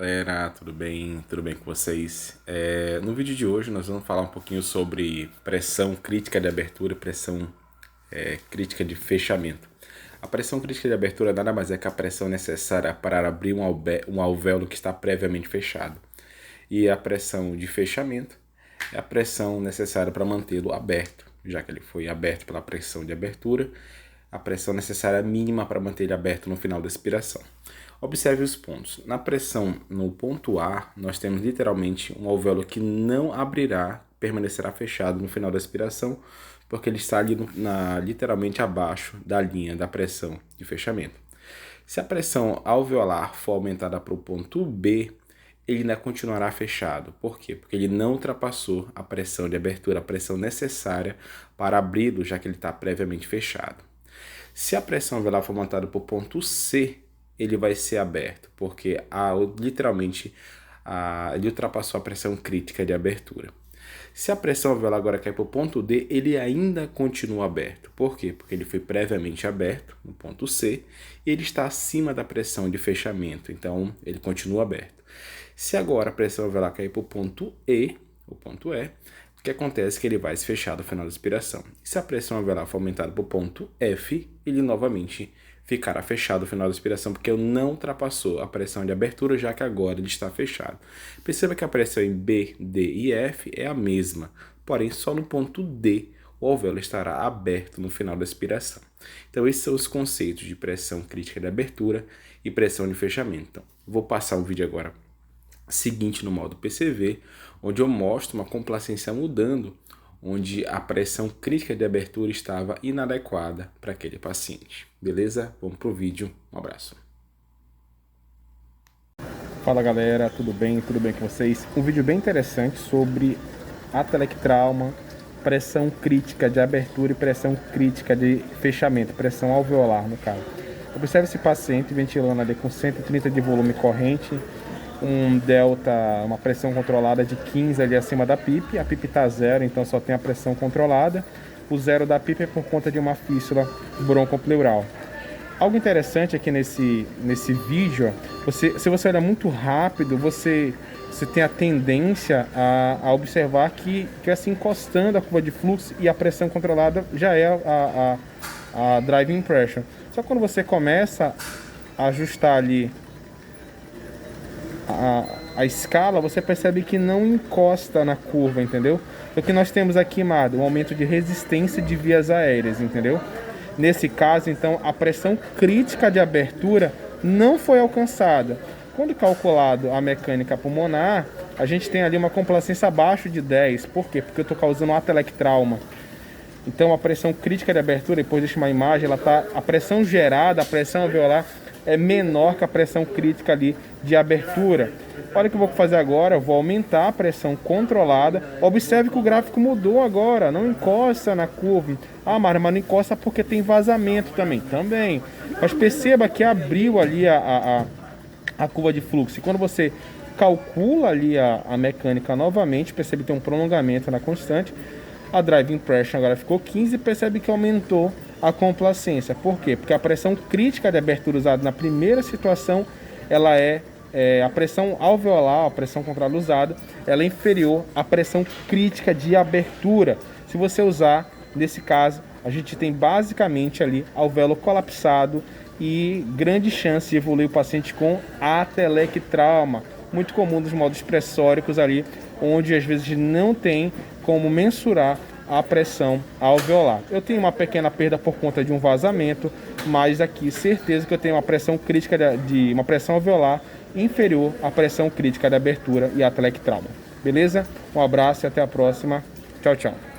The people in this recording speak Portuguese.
Galera, tudo bem? Tudo bem com vocês? No vídeo de hoje nós vamos falar um pouquinho sobre pressão crítica de abertura e pressão crítica de fechamento. A pressão crítica de abertura nada mais é que a pressão necessária para abrir um alvéolo que está previamente fechado. E a pressão de fechamento é a pressão necessária para mantê-lo aberto, já que ele foi aberto pela pressão de abertura, a pressão necessária mínima para manter ele aberto no final da expiração. Observe os pontos. Na pressão no ponto A, nós temos literalmente um alvéolo que não abrirá, permanecerá fechado no final da expiração, porque ele está ali literalmente abaixo da linha da pressão de fechamento. Se a pressão alveolar for aumentada para o ponto B, ele ainda continuará fechado. Por quê? Porque ele não ultrapassou a pressão de abertura, a pressão necessária para abri-lo, já que ele está previamente fechado. Se a pressão alveolar for aumentada para o ponto C, ele vai ser aberto, porque literalmente ele ultrapassou a pressão crítica de abertura. Se a pressão alveolar agora cair para o ponto D, ele ainda continua aberto. Por quê? Porque ele foi previamente aberto no ponto C e ele está acima da pressão de fechamento, então ele continua aberto. Se agora a pressão alveolar cair para o ponto E, o que acontece é que ele vai se fechar no final da expiração. E se a pressão alveolar for aumentada para o ponto F, ele novamente ficará fechado no final da expiração, porque ele não ultrapassou a pressão de abertura, já que agora ele está fechado. Perceba que a pressão em B, D e F é a mesma, porém só no ponto D o alvéolo estará aberto no final da expiração. Então esses são os conceitos de pressão crítica de abertura e pressão de fechamento. Então, vou passar o vídeo agora seguinte no modo PCV, onde eu mostro uma complacência mudando, onde a pressão crítica de abertura estava inadequada para aquele paciente. Beleza? Vamos para o vídeo. Um abraço. Fala galera, tudo bem? Tudo bem com vocês? Um vídeo bem interessante sobre atelectrauma, pressão crítica de abertura e pressão crítica de fechamento, pressão alveolar no caso. Observe esse paciente ventilando ali com 130 de volume corrente, um delta, uma pressão controlada de 15 ali acima da PIP. A PIP está zero, então só tem a pressão controlada. O zero da PIP é por conta de uma fístula broncopleural. Algo interessante aqui nesse vídeo, se você olhar muito rápido, você tem a tendência a observar que assim, encostando a curva de fluxo e a pressão controlada já é a driving pressure. Só que quando você começa a ajustar ali a escala, você percebe que não encosta na curva, entendeu? O que nós temos aqui, Mado, um aumento de resistência de vias aéreas, entendeu? Nesse caso, então, a pressão crítica de abertura não foi alcançada. Quando calculado a mecânica pulmonar, a gente tem ali uma complacência abaixo de 10. Por quê? Porque eu estou causando um atelectrauma. Então, a pressão crítica de abertura, depois deixa uma imagem, a pressão gerada, a pressão alveolar, é menor que a pressão crítica ali de abertura. Olha o que eu vou fazer agora, eu vou aumentar a pressão controlada. Observe que o gráfico mudou agora, não encosta na curva. Ah, mas não encosta porque tem vazamento também. Também. Mas perceba que abriu ali a curva de fluxo. E quando você calcula ali a mecânica novamente, percebe que tem um prolongamento na constante. A driving pressure agora ficou 15 e percebe que aumentou a complacência. Por quê? Porque a pressão crítica de abertura usada na primeira situação, ela a pressão alveolar, a pressão controlada usada, ela é inferior à pressão crítica de abertura. Se você usar, nesse caso, a gente tem basicamente ali alvéolo colapsado e grande chance de evoluir o paciente com atelectrauma, muito comum nos modos pressóricos ali, onde às vezes não tem como mensurar a pressão alveolar. Eu tenho uma pequena perda por conta de um vazamento, mas aqui certeza que eu tenho uma pressão crítica uma pressão alveolar inferior à pressão crítica de abertura e atelectrauma. Beleza? Um abraço e até a próxima. Tchau, tchau.